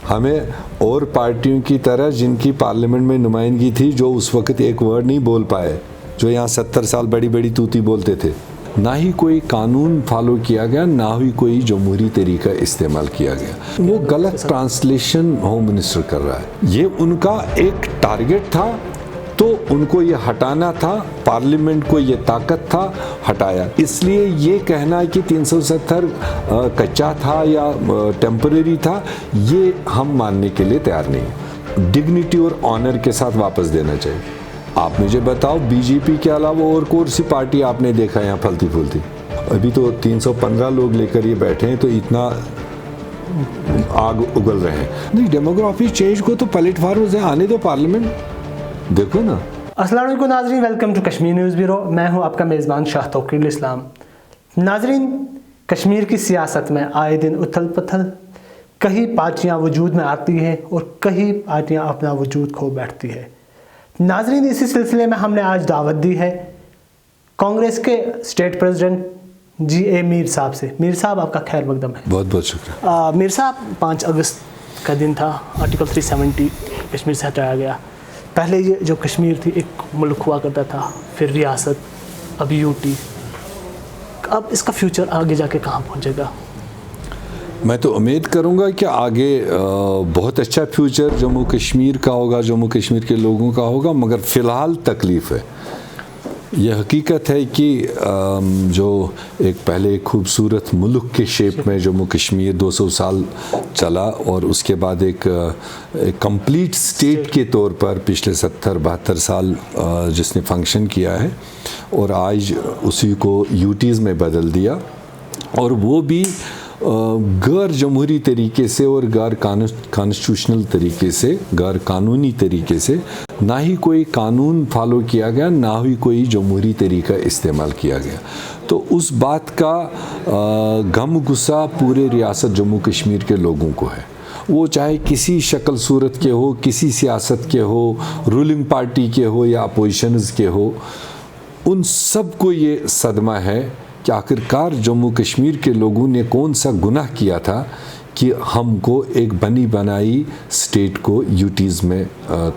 हमें और पार्टियों की तरह जिनकी पार्लियामेंट में नुमाइंदगी थी, जो उस वक्त एक वर्ड नहीं बोल पाए, जो यहाँ 70 साल बड़ी बड़ी तूती बोलते थे, ना ही कोई कानून फॉलो किया गया, ना ही कोई जमहूरी तरीका इस्तेमाल किया गया। वो गलत ट्रांसलेशन होम मिनिस्टर कर रहा है। ये उनका एक टारगेट था, तो उनको ये हटाना था, पार्लियामेंट को ये ताकत था, हटाया। इसलिए ये कहना कि 370 कच्चा था या टेम्परेरी था, ये हम मानने के लिए तैयार नहीं। डिग्निटी और ऑनर के साथ वापस देना चाहिए। आप मुझे बताओ, बीजेपी के अलावा और कौन सी पार्टी आपने देखा यहाँ फलती फूलती? अभी तो 315 लोग लेकर ये बैठे हैं, तो इतना आग उगल रहे हैं। नहीं, डेमोग्राफी चेंज को तो प्लेटफॉर्म से आने दो, पार्लियामेंट देखो ना। अस्सलाम वालेकुम नाज़रीन, welcome to Kashmir news bureau. मैं हूं आपका मेज़बान शाह तौकीर इस्लाम। नाज़रीन, कश्मीर की सियासत में आए दिन उथल पुथल, कई पार्टियां वजूद में आती हैं और कई पार्टियां अपना वजूद खो बैठती है। नाज़रीन, इसी सिलसिले में हमने आज दावत दी है कांग्रेस के स्टेट प्रेसिडेंट जी.ए. मीर साहब से। मीर साहब, आपका खैर मकदम है। बहुत बहुत शुक्रिया। मीर साहब, 5 अगस्त का दिन था, आर्टिकल 370 कश्मीर से हटाया गया। पहले ये जो कश्मीर थी एक मुल्क हुआ करता था, फिर रियासत, अब यूटी। अब इसका फ्यूचर आगे जाके कहाँ पहुँचेगा? मैं तो उम्मीद करूंगा कि आगे बहुत अच्छा फ्यूचर जम्मू कश्मीर का होगा, जम्मू कश्मीर के लोगों का होगा, मगर फ़िलहाल तकलीफ़ है। यह हकीकत है कि जो एक पहले एक खूबसूरत मुल्क के शेप में जम्मू कश्मीर 200 साल चला, और उसके बाद एक कंप्लीट स्टेट के तौर पर पिछले 70-72 साल जिसने फंक्शन किया है, और आज उसी को यूटीज़ में बदल दिया, और वो भी गैर जमहूरी तरीके से और गैर कॉन्स्टिट्यूशनल तरीके से, गैर कानूनी तरीके से। ना ही कोई कानून फॉलो किया गया, ना ही कोई जमहूरी तरीका इस्तेमाल किया गया। तो उस बात का गम गुस्सा पूरे रियासत जम्मू कश्मीर के लोगों को है। वो चाहे किसी शक्ल सूरत के हो, किसी सियासत के हो, रूलिंग पार्टी के हो या अपोजिशंस के हो, उन सब को ये सदमा है कि आखिरकार जम्मू कश्मीर के लोगों ने कौन सा गुनाह किया था कि हमको एक बनी बनाई स्टेट को यूटीज़ में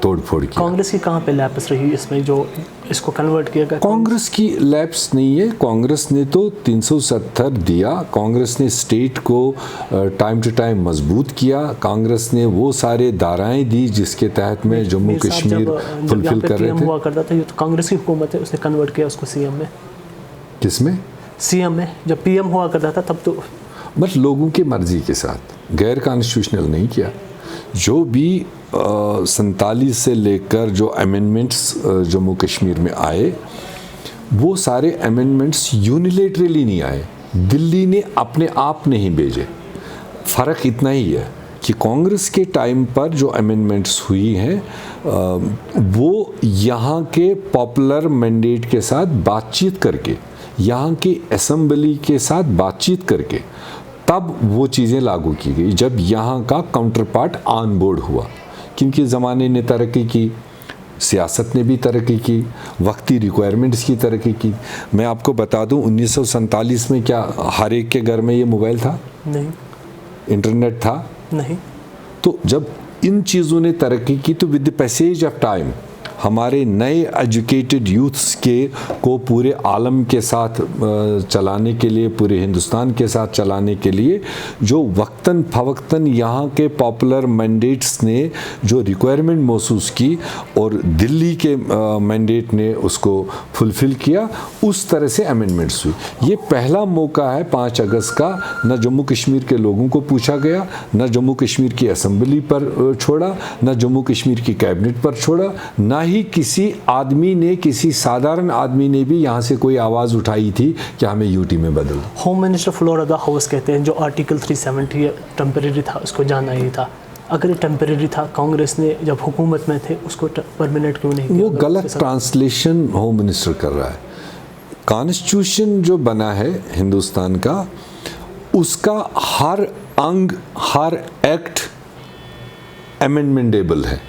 तोड़ फोड़ किया। कांग्रेस की कहाँ पे लैप्स रही इसमें, जो इसको कन्वर्ट किया गया? कांग्रेस की लैप्स नहीं है। कांग्रेस ने तो 370 दिया, कांग्रेस ने स्टेट को टाइम टू टाइम मजबूत किया, कांग्रेस ने वो सारे धाराएं दी जिसके तहत में जम्मू कश्मीर फुलफिल कर रहे थे। हुआ करता था, ये तो कांग्रेस की हुकूमत है, उसने कन्वर्ट किया उसको सीएम में। किस में? सीएम में। जब पीएम हुआ करता था तब तो बस लोगों की मर्जी के साथ, गैर कॉन्स्टिट्यूशनल नहीं किया। जो भी 47 से लेकर जो अमेंडमेंट्स जम्मू कश्मीर में आए, वो सारे अमेंडमेंट्स यूनिलेटरली नहीं आए, दिल्ली ने अपने आप नहीं भेजे। फ़र्क इतना ही है कि कांग्रेस के टाइम पर जो अमेंडमेंट्स हुई हैं, वो यहाँ के पॉपुलर मैंडेट के साथ बातचीत करके, यहाँ की असेंबली के साथ बातचीत करके तब वो चीज़ें लागू की गई, जब यहाँ का काउंटर पार्ट ऑन बोर्ड हुआ। क्योंकि ज़माने ने तरक्की की, सियासत ने भी तरक्की की, वक्ती रिक्वायरमेंट्स की तरक्की की। मैं आपको बता दूं, 1947 में क्या हर एक के घर में ये मोबाइल था? नहीं। इंटरनेट था? नहीं। तो जब इन चीज़ों ने तरक्की की, तो with the passage of time हमारे नए एजुकेटेड यूथ्स को पूरे आलम के साथ चलाने के लिए, पूरे हिंदुस्तान के साथ चलाने के लिए, जो वक्तन फवक्तन यहाँ के पॉपुलर मैंडेट्स ने जो रिक्वायरमेंट महसूस की और दिल्ली के मैंडेट ने उसको फुलफ़िल किया, उस तरह से अमेंडमेंट्स हुई। ये पहला मौका है 5 अगस्त का। न जम्मू कश्मीर के लोगों को पूछा गया, न जम्मू कश्मीर की असेंबली पर छोड़ा, न जम्मू कश्मीर की कैबिनेट पर छोड़ा, ना ही किसी आदमी ने, किसी साधारण आदमी ने भी यहाँ से कोई आवाज़ उठाई थी कि हमें यूटी में बदलो। Home minister floor of the house कहते हैं जो आर्टिकल 370 टेम्परेरी था उसको जाना ही था। अगर ये टेम्परेरी था, कांग्रेस ने जब हुकूमत में थे उसको परमानेंट क्यों नहीं किया? वो गलत ट्रांसलेशन होम मिनिस्टर कर रहा है। कॉन्स्टिट्यूशन जो बना है हिंदुस्तान का, उसका हर अंग, हर एक्ट अमेंडमेंटेबल है।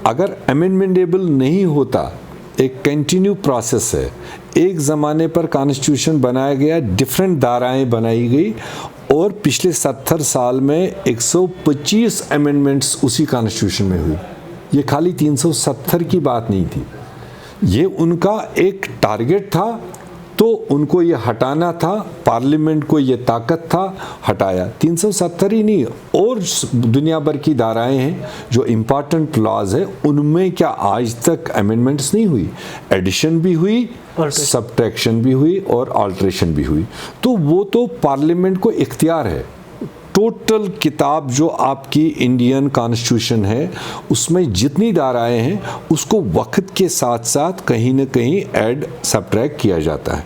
अगर अमेंडमेंटेबल नहीं होता, एक कंटिन्यू प्रोसेस है। एक ज़माने पर कॉन्स्टिट्यूशन बनाया गया, डिफरेंट धाराएं बनाई गई, और पिछले 70 साल में 125 अमेंडमेंट्स उसी कॉन्स्टिट्यूशन में हुई। ये खाली 370 की बात नहीं थी, ये उनका एक टारगेट था, तो उनको ये हटाना था, पार्लियामेंट को ये ताकत था, हटाया। 370 ही नहीं, और दुनिया भर की धाराएं हैं जो इम्पॉर्टेंट लॉज है, उनमें क्या आज तक अमेंडमेंट्स नहीं हुई? एडिशन भी हुई, सब्ट्रैक्शन भी हुई और अल्ट्रेशन भी हुई। तो वो तो पार्लियामेंट को इख्तियार है। टोटल किताब जो आपकी इंडियन कॉन्स्टिट्यूशन है उसमें जितनी धाराएं हैं उसको वक्त के साथ साथ कहीं ना कहीं ऐड सब्ट्रैक्ट किया जाता है।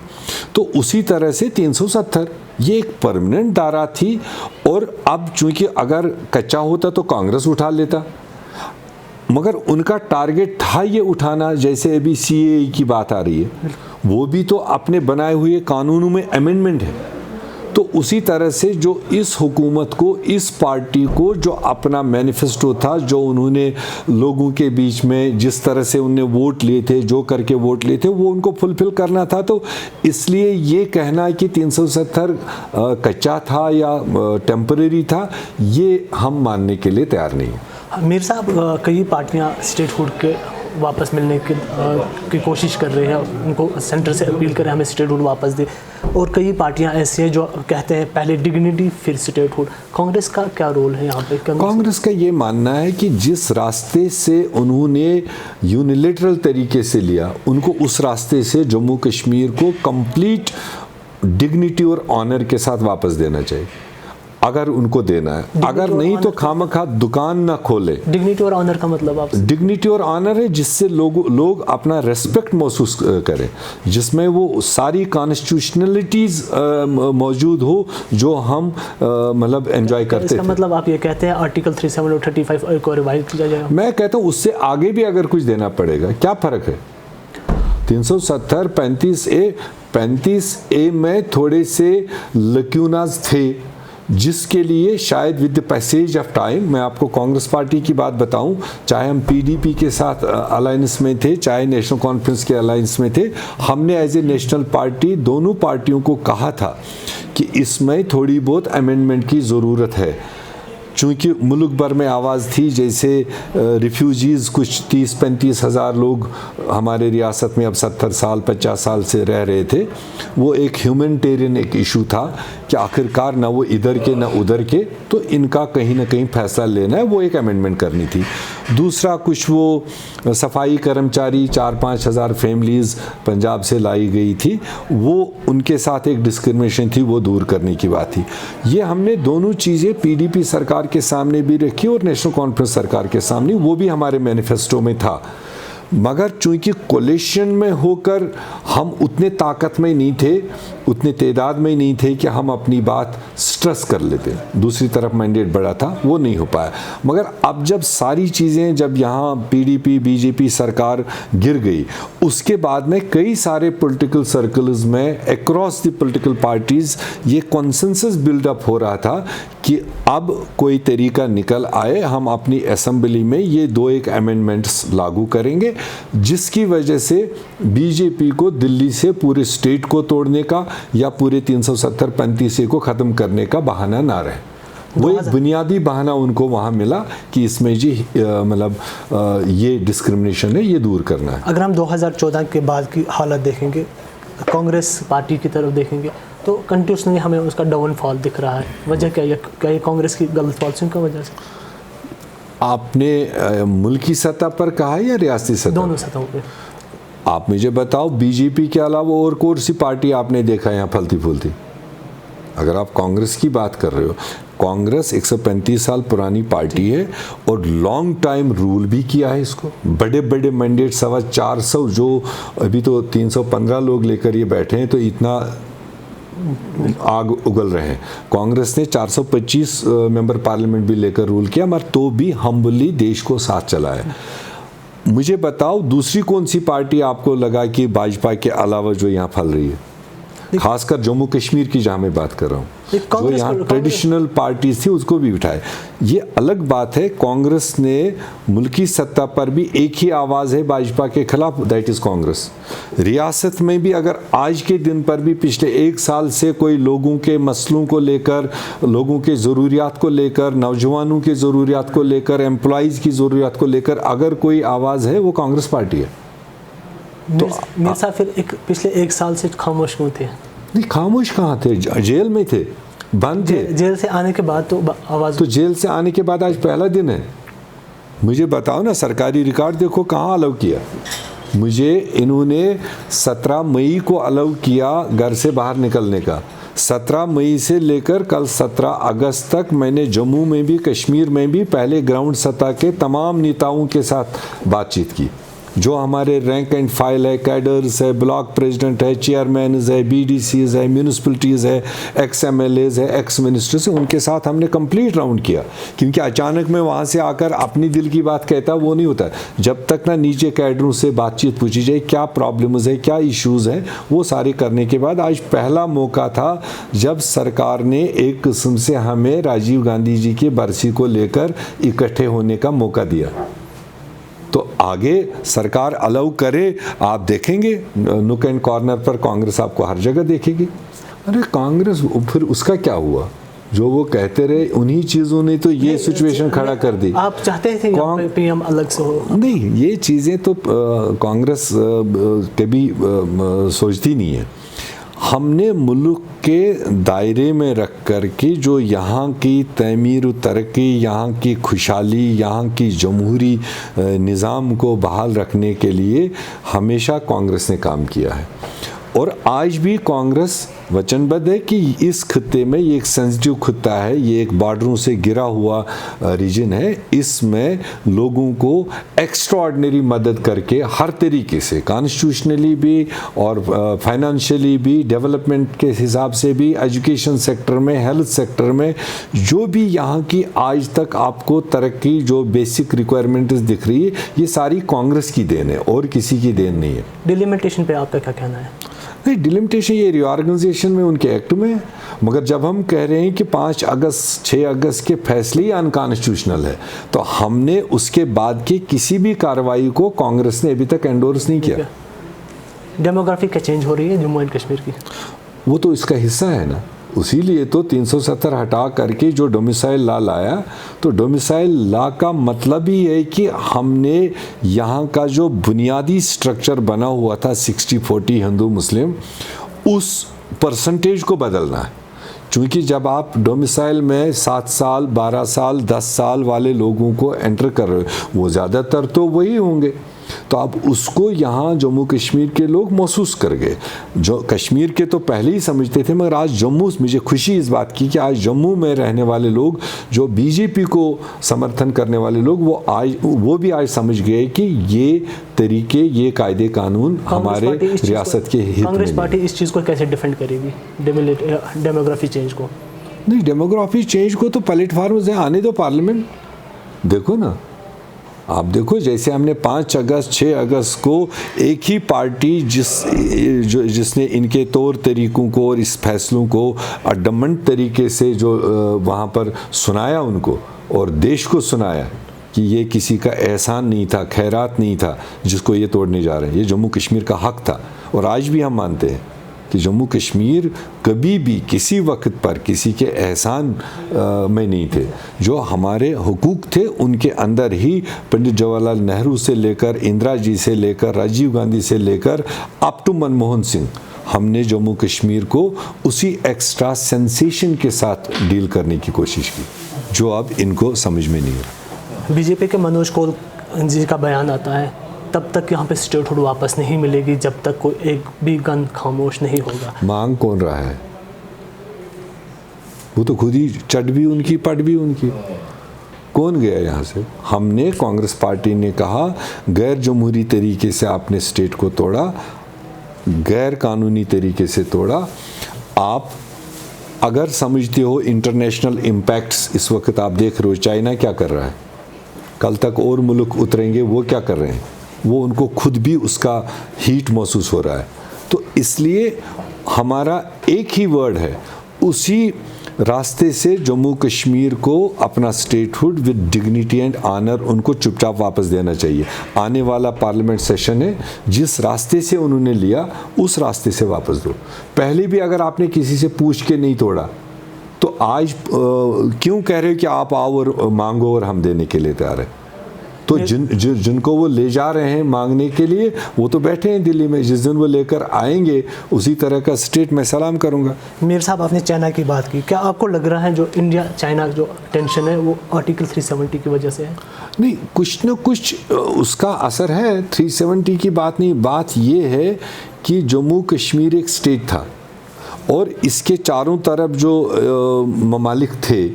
तो उसी तरह से 370 ये एक परमानेंट धारा थी, और अब चूंकि अगर कच्चा होता तो कांग्रेस उठा लेता, मगर उनका टारगेट था ये उठाना। जैसे अभी सीएए की बात आ रही है, वो भी तो अपने बनाए हुए कानूनों में अमेंडमेंट है। तो उसी तरह से जो इस हुकूमत को, इस पार्टी को जो अपना मैनिफेस्टो था, जो उन्होंने लोगों के बीच में जिस तरह से उन्हें वोट लिए थे, जो करके वोट लिए थे, वो उनको फुलफिल करना था। तो इसलिए ये कहना कि 370 कच्चा था या टेम्परेरी था, ये हम मानने के लिए तैयार नहीं है। मीर साहब, कई पार्टियां स्टेटहुड के वापस मिलने की कोशिश कर रहे हैं, उनको सेंटर से अपील करें हमें स्टेटहुड वापस दे, और कई पार्टियां ऐसी हैं जो कहते हैं पहले डिग्निटी फिर स्टेटहुड। कांग्रेस का क्या रोल है यहाँ पे? कांग्रेस का ये मानना है कि जिस रास्ते से उन्होंने यूनिलेटरल तरीके से लिया, उनको उस रास्ते से जम्मू कश्मीर को कंप्लीट डिग्निटी और ऑनर के साथ वापस देना चाहिए, अगर उनको देना है। अगर नहीं तो खामखा दुकान ना खोले। डिग्निटी और ऑनर का मतलब आप? डिग्निटी और ऑनर है जिससे लोग अपना रेस्पेक्ट महसूस करें, जिसमें वो सारी कॉन्स्टिट्यूशनलिटीज मौजूद हो जो हम मतलब एंजॉय करते थे। मतलब आप ये कहते हैं आर्टिकल 37 और 35 को रिवाइज किया जाएगा? मैं कहता हूँ उससे आगे भी अगर कुछ देना पड़ेगा, क्या फर्क है? 370 35A में थोड़े से लक्यूनाज थे, जिसके लिए शायद with the passage of time, मैं आपको कांग्रेस पार्टी की बात बताऊं, चाहे हम पीडीपी के साथ अलायंस में थे, चाहे नेशनल कॉन्फ्रेंस के अलायंस में थे, हमने एज ए नेशनल पार्टी दोनों पार्टियों को कहा था कि इसमें थोड़ी बहुत अमेंडमेंट की ज़रूरत है। चूँकि मुल्क भर में आवाज़ थी, जैसे रिफ्यूजीज़ कुछ 30-35 हज़ार लोग हमारे रियासत में अब 70 साल 50 साल से रह रहे थे, वो एक ह्यूमैनिटेरियन एक इशू था कि आखिरकार ना वो इधर के ना उधर के, तो इनका कहीं ना कहीं फैसला लेना है, वो एक अमेंडमेंट करनी थी। दूसरा कुछ वो सफाई कर्मचारी 4-5 हज़ार फैमिलीज़ पंजाब से लाई गई थी, वो उनके साथ एक डिस्क्रिमिनेशन थी, वो दूर करने की बात थी। ये हमने दोनों चीज़ें पीडीपी सरकार के सामने भी रखी और नेशनल कॉन्फ्रेंस सरकार के सामने, वो भी हमारे मैनिफेस्टो में था। मगर चूंकि कोलिशन में होकर हम उतने ताकत में नहीं थे, उतने तादाद में नहीं थे कि हम अपनी बात स्ट्रेस कर लेते। दूसरी तरफ मैंडेट बड़ा था, वो नहीं हो पाया। मगर अब जब सारी चीज़ें, जब यहाँ पीडीपी बीजेपी सरकार गिर गई, उसके बाद में कई सारे पॉलिटिकल सर्कल्स में अक्रॉस द पॉलिटिकल पार्टीज़ ये कॉन्सेंसस बिल्डअप हो रहा था कि अब कोई तरीका निकल आए, हम अपनी असेंबली में ये 2-1 अमेंडमेंट्स लागू करेंगे, जिसकी वजह से बीजेपी को दिल्ली से पूरे स्टेट को तोड़ने का या पूरे 370-35 को ख़त्म करने का बहाना ना रहे। वो एक बुनियादी बहाना उनको वहाँ मिला कि इसमें जी मतलब ये डिस्क्रिमिनेशन है, ये दूर करना है। अगर हम 2014 के बाद की हालत देखेंगे, कांग्रेस पार्टी की तरफ देखेंगे, तो कंटिन्यूसली हमें उसका डाउनफॉल दिख रहा है। वजह क्या है? क्या ये कांग्रेस की गलत पॉलिसियों की वजह से? आपने मुल्की सतह पर कहा या रियासती सतह? दोनों सतहों पे। आप मुझे बताओ, बीजेपी के अलावा और कौन सी पार्टी आपने देखा यहाँ फलती फूलती? अगर आप कांग्रेस की बात कर रहे हो, कांग्रेस 135 साल पुरानी पार्टी है और लॉन्ग टाइम रूल भी किया है इसको। बड़े बड़े मैंडेट 450, जो अभी तो 315 लोग लेकर ये बैठे हैं, तो इतना आग उगल रहे हैं। कांग्रेस ने 425 मेंबर पार्लियामेंट भी लेकर रूल किया, मगर तो भी हम्बली देश को साथ चलाया। मुझे बताओ दूसरी कौन सी पार्टी आपको लगा कि भाजपा के अलावा जो यहाँ फल रही है? खासकर जम्मू कश्मीर की जहाँ मैं बात कर रहा हूँ, जो यहाँ ट्रेडिशनल पार्टीज थी उसको भी बिठाए। ये अलग बात है, कांग्रेस ने मुल्की सत्ता पर भी एक ही आवाज़ है भाजपा के खिलाफ, दैट इज़ कांग्रेस। रियासत में भी अगर आज के दिन पर भी पिछले एक साल से कोई लोगों के मसलों को लेकर, लोगों के ज़रूरियात को लेकर, नौजवानों के ज़रूरियात को लेकर, एम्प्लॉइज़ की ज़रूरियात को लेकर अगर कोई आवाज़ है वो कांग्रेस पार्टी है। तो मीर साहब फिर पिछले एक साल से खामोश क्यों थे? नहीं, खामोश कहाँ थे, जेल में थे, बंद थे। जेल से आने के बाद तो आवाज़, तो जेल से आने के बाद आज पहला दिन है। मुझे बताओ ना, सरकारी रिकॉर्ड देखो कहाँ अलाउ किया मुझे। इन्होंने 17 मई को अलाउ किया घर से बाहर निकलने का। 17 मई से लेकर कल 17 अगस्त तक मैंने जम्मू में भी कश्मीर में भी पहले ग्राउंड सतह के तमाम नेताओं के साथ बातचीत की, जो हमारे रैंक एंड फाइल है, कैडर्स है, ब्लॉक प्रेसिडेंट है, चेयरमैन्स है, बीडीसीज है, म्यूनिसिपलिटीज़ है, एक्स एमएलएज है, एक्स मिनिस्टर्स है, उनके साथ हमने कंप्लीट राउंड किया। क्योंकि अचानक मैं वहाँ से आकर अपनी दिल की बात कहता वो नहीं होता। जब तक ना नीचे कैडरों से बातचीत पूछी जाए, क्या प्रॉब्लम्स है, क्या इश्यूज़ हैं, वो सारे करने के बाद आज पहला मौका था जब सरकार ने एक किस्म से हमें राजीव गांधी जी की बरसी को लेकर इकट्ठे होने का मौका दिया। तो आगे सरकार अलाउ करे, आप देखेंगे नुक एंड कॉर्नर पर कांग्रेस आपको हर जगह देखेगी। अरे कांग्रेस फिर उसका क्या हुआ, जो वो कहते रहे उन्हीं चीज़ों ने तो ये सिचुएशन खड़ा कर दी। आप चाहते थे पीएम अलग से हो? नहीं, ये चीज़ें तो कांग्रेस कभी सोचती नहीं है। हमने मुल्क के दायरे में रख कर के जो यहाँ की तमीर व तरक्की, यहाँ की खुशहाली, यहाँ की जमहूरी निज़ाम को बहाल रखने के लिए हमेशा कांग्रेस ने काम किया है। और आज भी कांग्रेस वचनबद्ध है कि इस खित्ते में, ये एक सेंसिटिव खित्ता है, ये एक बॉर्डरों से घिरा हुआ रीजन है, इसमें लोगों को एक्स्ट्राऑर्डिनरी मदद करके हर तरीके से, कॉन्स्टिट्यूशनली भी और फाइनेंशियली भी, डेवलपमेंट के हिसाब से भी, एजुकेशन सेक्टर में, हेल्थ सेक्टर में, जो भी यहाँ की आज तक आपको तरक्की जो बेसिक रिक्वायरमेंट्स दिख रही है, ये सारी कांग्रेस की देन है और किसी की देन नहीं है। डिलिमिटेशन पे आपका क्या कहना है? नहीं, डिलिमिटेशन ये रिऑर्गेनाइजेशन में उनके एक्ट में है, मगर जब हम कह रहे हैं कि 5 अगस्त 6 अगस्त के फैसले ही अनकॉन्स्टिट्यूशनल है, तो हमने उसके बाद की किसी भी कार्रवाई को कांग्रेस ने अभी तक एंडोर्स नहीं किया। डेमोग्राफी क्या चेंज हो रही है जम्मू एंड कश्मीर की? वो तो इसका हिस्सा है ना, उसीलिए तो 370 हटा करके जो डोमिसाइल लॉ लाया, तो डोमिसाइल लॉ का मतलब ही है कि हमने यहाँ का जो बुनियादी स्ट्रक्चर बना हुआ था 60-40 हिंदू मुस्लिम, उस परसेंटेज को बदलना है। क्योंकि जब आप डोमिसाइल में 7 साल 12 साल 10 साल वाले लोगों को एंटर कर रहे हो, वो ज़्यादातर तो वही होंगे, तो अब उसको यहाँ जम्मू कश्मीर के लोग महसूस कर गए। जो कश्मीर के तो पहले ही समझते थे, मगर आज जम्मू, मुझे खुशी इस बात की कि आज जम्मू में रहने वाले लोग, जो बीजेपी को समर्थन करने वाले लोग, वो भी आज समझ गए कि ये तरीके, ये कायदे कानून हमारे रियासत के हित में। कांग्रेस पार्टी इस चीज़ को कैसे डिफेंड करेगी, डेमोग्राफी चेंज को? नहीं, डेमोग्राफी चेंज को तो प्लेटफॉर्म से आने दो, पार्लियामेंट देखो ना, आप देखो जैसे हमने 5 अगस्त 6 अगस्त को एक ही पार्टी जिसने इनके तौर तरीक़ों को और इस फैसलों को अडमंट तरीके से जो वहाँ पर सुनाया उनको, और देश को सुनाया कि ये किसी का एहसान नहीं था, खैरात नहीं था जिसको ये तोड़ने जा रहे हैं, ये जम्मू कश्मीर का हक़ था। और आज भी हम मानते हैं कि जम्मू कश्मीर कभी भी किसी वक्त पर किसी के एहसान में नहीं थे। जो हमारे हुकूक थे उनके अंदर ही पंडित जवाहरलाल नेहरू से लेकर, इंदिरा जी से लेकर, राजीव गांधी से लेकर अप टू मनमोहन सिंह, हमने जम्मू कश्मीर को उसी एक्स्ट्रा सेंसेशन के साथ डील करने की कोशिश की, जो अब इनको समझ में नहीं आ रहा। बीजेपी के मनोज कौल जी का बयान आता है, तब तक यहाँ पे स्टेटहुड वापस नहीं मिलेगी जब तक कोई एक भी गन खामोश नहीं होगा। मांग कौन रहा है? वो तो खुद ही चट भी उनकी, पट भी उनकी। कौन गया यहाँ से? हमने, कांग्रेस पार्टी ने कहा गैर जमहूरी तरीके से आपने स्टेट को तोड़ा, गैर कानूनी तरीके से तोड़ा। आप अगर समझते हो इंटरनेशनल इम्पैक्ट्स, इस वक्त आप देख रहे हो चाइना क्या कर रहा है, कल तक और मुल्क उतरेंगे, वो क्या कर रहे हैं, वो उनको खुद भी उसका हीट महसूस हो रहा है। तो इसलिए हमारा एक ही वर्ड है, उसी रास्ते से जम्मू कश्मीर को अपना statehood with dignity and honour उनको चुपचाप वापस देना चाहिए। आने वाला पार्लियामेंट सेशन है, जिस रास्ते से उन्होंने लिया उस रास्ते से वापस दो। पहले भी अगर आपने किसी से पूछ के नहीं तोड़ा तो आज क्यों कह रहे हो कि आप आओ और मांगो और हम देने के लिए तैयार हैं? तो जिनको वो ले जा रहे हैं मांगने के लिए, वो तो बैठे हैं दिल्ली में। जिस दिन वो लेकर आएंगे उसी तरह का स्टेट मैं सलाम करूंगा। मीर साहब, आपने चाइना की बात की, क्या आपको लग रहा है जो इंडिया चाइना जो टेंशन है वो आर्टिकल 370 की वजह से है? नहीं, कुछ न कुछ उसका असर है। 370 की बात नहीं, बात ये है कि जम्मू कश्मीर एक स्टेट था और इसके चारों तरफ जो ममालिक थे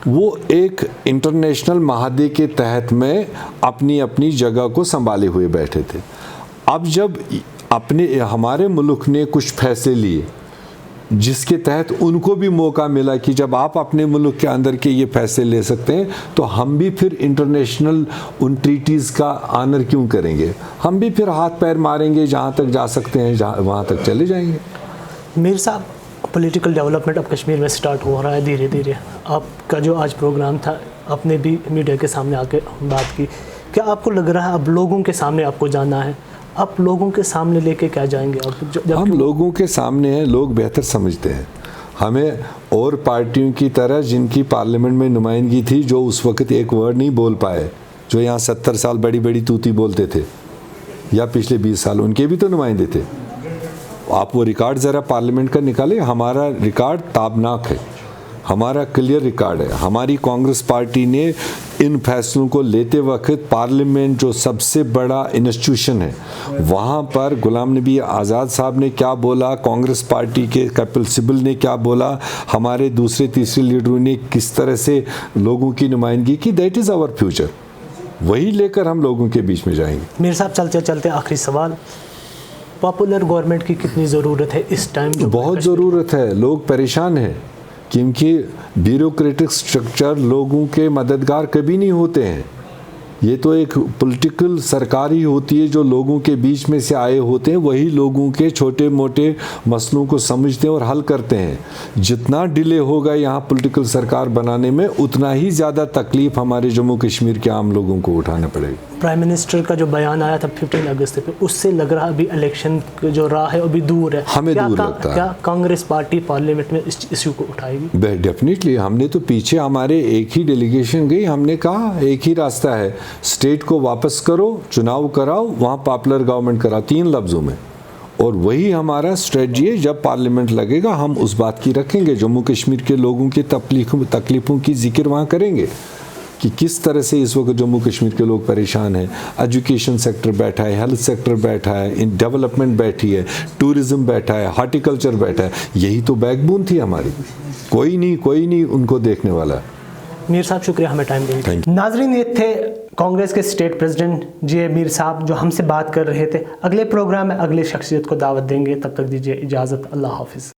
वो एक इंटरनेशनल महादे के तहत में अपनी अपनी जगह को संभाले हुए बैठे थे। अब जब हमारे मुल्क ने कुछ फैसले लिए जिसके तहत उनको भी मौका मिला कि जब आप अपने मुल्क के अंदर के ये फैसले ले सकते हैं तो हम भी फिर इंटरनेशनल उन ट्रीटीज़ का ऑनर क्यों करेंगे? हम भी फिर हाथ पैर मारेंगे, जहाँ तक जा सकते हैं वहाँ तक चले जाएंगे। मीर साहब, पॉलिटिकल डेवलपमेंट अब कश्मीर में स्टार्ट हो रहा है धीरे धीरे। आपका जो आज प्रोग्राम था, आपने भी मीडिया के सामने आके बात की। क्या आपको लग रहा है अब लोगों के सामने आपको जाना है? आप लोगों के सामने लेके क्या जाएंगे? हम लोगों के सामने हैं, लोग बेहतर समझते हैं हमें और पार्टियों की तरह जिनकी पार्लियामेंट में नुमाइंदगी थी, जो उस वक्त एक वर्ड नहीं बोल पाए, जो यहाँ 70 साल बड़ी बड़ी तूती बोलते थे, या पिछले 20 साल उनके भी तो नुमाइंदे थे। आप वो रिकॉर्ड ज़रा पार्लियामेंट का निकालें। हमारा रिकॉर्ड ताबनाक है, हमारा क्लियर रिकॉर्ड है। हमारी कांग्रेस पार्टी ने इन फैसलों को लेते वक्त पार्लियामेंट जो सबसे बड़ा इंस्टीट्यूशन है, वहाँ पर गुलाम नबी आज़ाद साहब ने क्या बोला, कांग्रेस पार्टी के कपिल सिब्बल ने क्या बोला, हमारे दूसरे तीसरे लीडरों ने किस तरह से लोगों की नुमाइंदगी की, दैट इज़ आवर फ्यूचर। वही लेकर हम लोगों के बीच में जाएंगे। मीर साहब, चलते चलते आखिरी सवाल, पॉपुलर गवर्नमेंट की कितनी ज़रूरत है इस टाइम? बहुत ज़रूरत है। लोग परेशान हैं क्योंकि ब्यूरोक्रेटिक स्ट्रक्चर लोगों के मददगार कभी नहीं होते हैं। ये तो एक पॉलिटिकल सरकार ही होती है जो लोगों के बीच में से आए होते हैं, वही लोगों के छोटे मोटे मसलों को समझते हैं और हल करते हैं। जितना डिले होगा यहाँ पॉलिटिकल सरकार बनाने में, उतना ही ज़्यादा तकलीफ हमारे जम्मू कश्मीर के आम लोगों को उठाना पड़ेगा। प्राइम मिनिस्टर का जो बयान आया था 15 अगस्त पे, उससे लग रहा है अभी इलेक्शन जो राह है अभी दूर है। हमें दूर लगता है। क्या कांग्रेस पार्टी पार्लियामेंट में इस इश्यू को उठाएगी? डेफिनेटली। हमने तो पीछे हमारे एक ही डेलीगेशन गई, हमने कहा एक ही रास्ता है, स्टेट को वापस करो, चुनाव कराओ, वहाँ पॉपुलर गवर्नमेंट कराओ, 3 लफ्ज़ों में। और वही हमारा स्ट्रेटजी है। जब पार्लियामेंट लगेगा हम उस बात की रखेंगे, जम्मू कश्मीर के लोगों की तकलीफ़ों की जिक्र वहाँ करेंगे कि किस तरह से इस वक्त जम्मू कश्मीर के लोग परेशान हैं। एजुकेशन सेक्टर बैठा है, हेल्थ सेक्टर बैठा है, इन डेवलपमेंट बैठी है, टूरिज़्म बैठा है, हॉर्टिकल्चर बैठा है। यही तो बैकबोन थी हमारी। कोई नहीं उनको देखने वाला। मीर साहब, शुक्रिया हमें टाइम देने के लिए। नाजरीन, ये थे कांग्रेस के स्टेट प्रेसिडेंट जी मीर साहब जो हमसे बात कर रहे थे। अगले प्रोग्राम में अगले शख्सियत को दावत देंगे। तब तक दीजिए इजाज़त। अल्लाह हाफिज़।